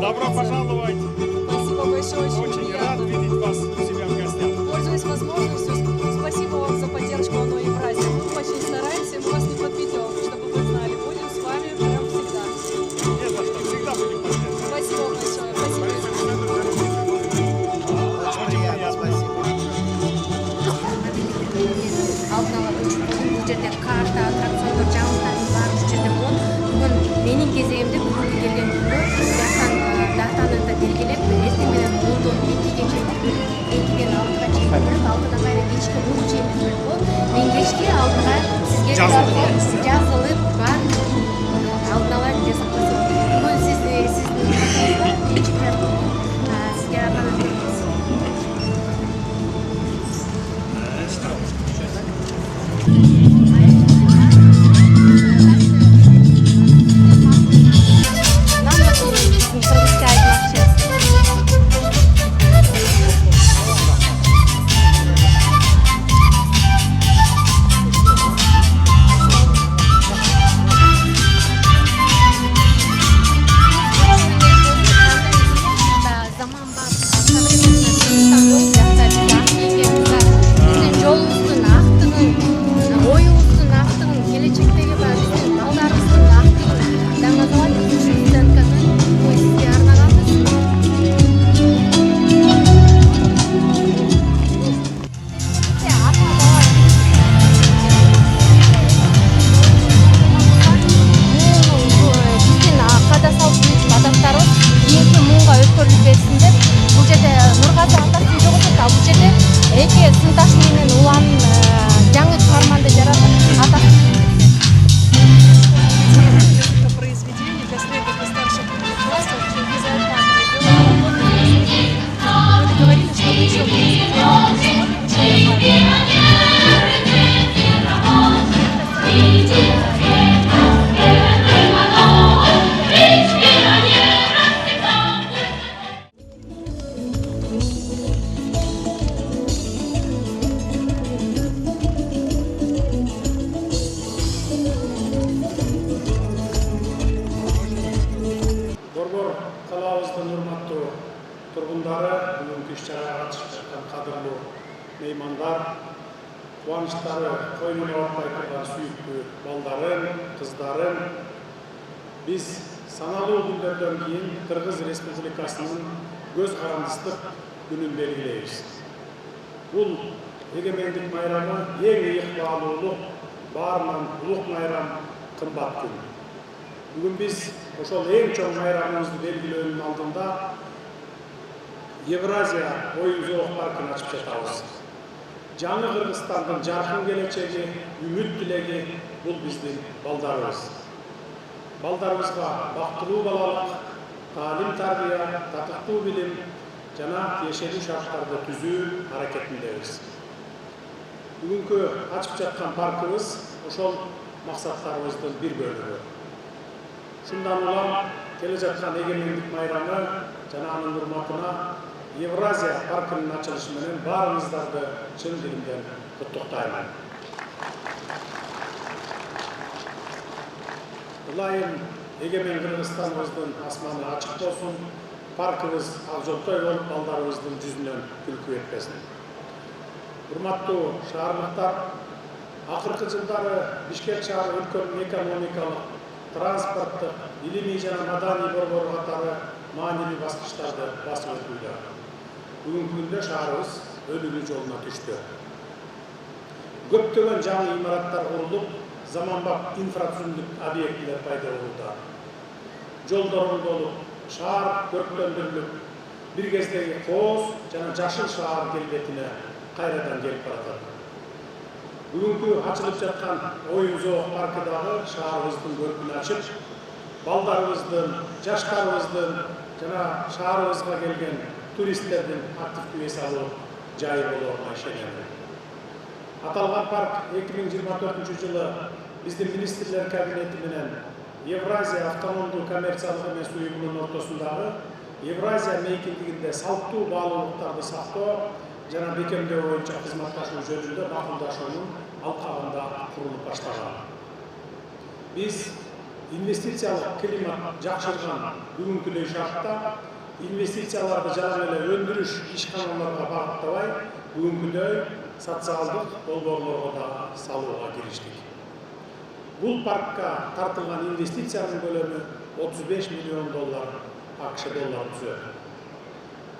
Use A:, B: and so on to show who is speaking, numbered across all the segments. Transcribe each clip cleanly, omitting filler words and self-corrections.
A: Добро пожаловать.
B: Спасибо большое,
A: Очень рад видеть вас у себя в гостях.
B: Пользуясь возможностью, спасибо вам за поддержку «Оно Евразия». Мы очень стараемся, мы вас не подведем, чтобы вы знали. Будем с вами прям всегда.
A: Не за что, всегда будем поддерживать.
B: Спасибо большое. Спасибо.
A: Очень приятно.
C: Спасибо. Алдын ала көчүп болуп, бул жерде карта, аттракциондор, жаңылыктардын баары ушул жерде болот. Бүгүн менин кезегимде бүгүнкү келген күндө жакан датаны да белгилеп, эртең менен 10дон 2ге чейин 2ден 6га чейин бөлүп, 6дан кайра кечки 10 чейин бөлүп болот. Мен кечки 6га сизге жазылып бар алдын ала жасап койсом. Бүгүн сиздин сизге арнап беребиз.
A: Turgundары, бүгүнкү иш-чарага катышып жаткан кадырлуу меймандар, кубанычтары койнуна батпай турган сүйүктүү балдарым, кыздарым, биз саналуу күндөрдөн кийин Кыргыз Республикасынын көз карандыстык күнүн белгилейбиз. Бул эгемендик майрамы эң ыйык баарынан улук майрам, кымбат күн. Бүгүн биз ошол эң чоң майрамыбызды белгилөөнүн алдында Евразия оюн-зоок паркын ачып жатабыз. Жаңы Кыргызстандын жаркын келечеги, үмүт тилеги бул биздин балдарыбыз. Балдарыбызга бактылуу балалык, таалим-тарбия, татыктуу билим жана тиешелүү шарттарды түзүү аракетиндебиз. Бүгүнкү ачып жаткан паркыбыз ошол максаттарыбыздын бир бөлүгү. Шундан улам келе жаткан эгемендик майрамы жана анын урматына Евразия паркынын ачылышы менен баарыңыздарды чын дилимден куттуктаймын. Ылайым эгемен Кыргызстаныбыздын асманы ачык болсун, паркыбыз ак жолтой болуп, балдарыбыздын жүзүнөн күлкү этпесин. Урматтуу шаардыктар, акыркы жылдары Бишкек шаары өлкөнүн экономикалык, транспорттук, илимий жана маданий борбору катары маанилүү баскычтарды басып өтүүдө. Бүгүнкү күндө шаарыбыз өнүгүү жолуна түштү. Көптөгөн жаңы имараттар курулуп, заманбап инфраструктура объектилер пайда болууда. Жолдор оңдолуп, шаар көрктөндүрүлүп, бир кездеги кооз жана жашыл шаар келбетине кайрадан келип баратат. Бүгүнкү ачылып жаткан оюн-зоок паркы дагы шаарыбыздын көркүн ачып, балдарыбыздын, жаштарыбыздын жана шаарыбызга келген туристтердин активдүү эс алуу жайы болоруна ишенем. Аталган парк 2024 жылы биздин министрлер кабинети менен Евразия автономдуу коммерциялык эмес уюмунун ортосундагы Евразия мейкиндигинде салттуу баалуулуктарды сактоо жана бекемдөө боюнча кызматташуу жөнүндө макулдашуунун алкагында курулуп баштаган. Биз инвестициялық климат жакшырган бүгүнкүдөй шартта инвестицияларды жана эле өндүрүш ишканаларга багыттабай бүгүнкүдөй социалдык долбоорлорго да салууга кириштик. Бул паркка тартылган инвестициянын көлөмү $35 миллион АКШ доллары түзөт.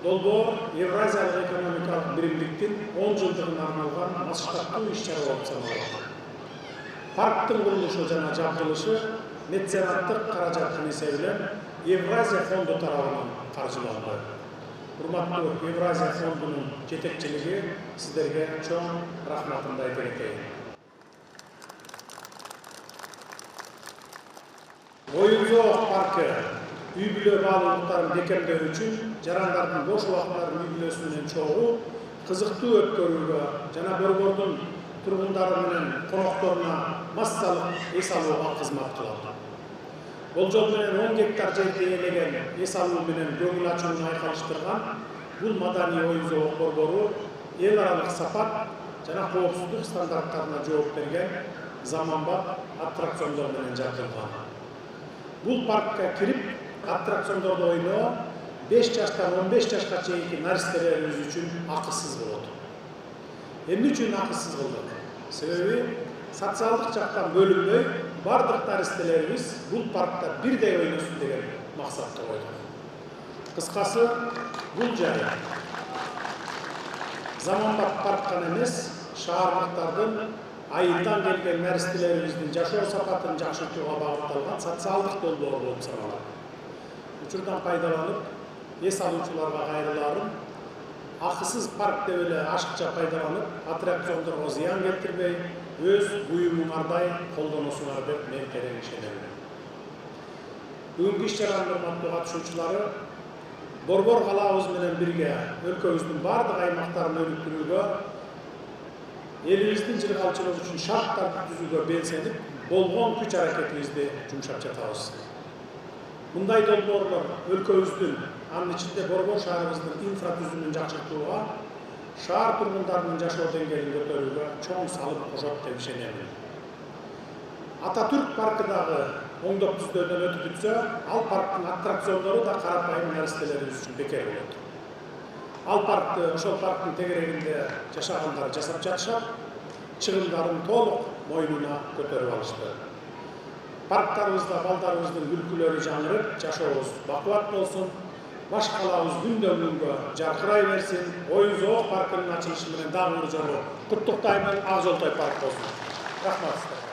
A: Долбоор Евразиялык экономикалык биримдиктин 10 жылдыгына арналган масштабтуу иш-чара болуп саналат. Парктын курулушу жана жабдылышы меценаттык каражаттын эсебинен Евразия фонду тарабынан каржыланды. Урматтуу Евразия фондунун жетекчилиги сиздерге чоң рахматымды айта кетейин. Оюн-зоок паркы үй-бүлө баалуулуктарын бекемдөө үчүн жарандардын бош убактыларын үй-бүлөсү менен чогуу кызыктуу өткөрүүгө жана борбордун тургундары менен конокторуна массалык эс алууга кызмат кылат. Болжол менен 10 гектар жерди ээлеген эс алуу менен көңүл ачууну айкалыштырган бул маданий оюн-зоок борбору эл аралык сапат жана коопсуздук стандарттарына жооп берген заманбап аттракциондор менен жабдылган. Бул паркка кирип аттракциондордо ойноо 5 жаштан 15 жашка чейинки наристелерибиз үчүн акысыз болот. Эмне үчүн акысыз кылдык? Себеби социалдык жактан бөлүнбөй бардык наристелерибиз бул паркта бирдей ойносун деген максатты койдук. Кыскасы, бул жай заманбап парк гана эмес, шаардыктардын айылдан келген наристелерибиздин жашоо сапатын жакшыртууга багытталган социалдык долбоор болуп саналат. Учурдан пайдаланып, эс алуучуларга кайрыларым, акысыз парк деп эле ашыкча пайдаланып, аттракциондорго зыян келтирбей, өз буюмуңардай колдоносуңар деп мен терең ишенем. Бүгүнкү иш-чаранын урматтуу катышуучулары, борбор калаабыз менен бирге өлкөбүздүн бардык аймактарын өнүктүрүүгө, элибиздин жыргалчылыгы үчүн шарттарды түзүүгө белсенип, болгон күч-аракетибизди жумшап жатабыз. Мындай долбоорлор өлкөбүздүн, анын ичинде борбор шаарыбыздын инфратүзүмүн жакшыртууга, шаар тургундарынын жашоо деңгээлин көтөрүүгө чоң салым кошот деп ишенем. Ататүрк паркы дагы оңдоп түздөөдөн өтүп бүтсө, ал парктын аттракциондору да карапайым наристелерибиз үчүн бекер болот. Ал паркты, ошол парктын тегерегинде жашагандар жасап жатышат, чыгымдарын толук мойнуна көтөрүп алышты. Парктарыбызда балдарыбыздын күлкүлөрү жаңырып, жашообуз бакубат болсун, баш калаабыз күндөн күнгө жаркырай берсин. Оюн-зоок паркынын ачылышы менен дагы бир жолу куттуктаймын. Ак Жолтой парк болсун. Рахмат.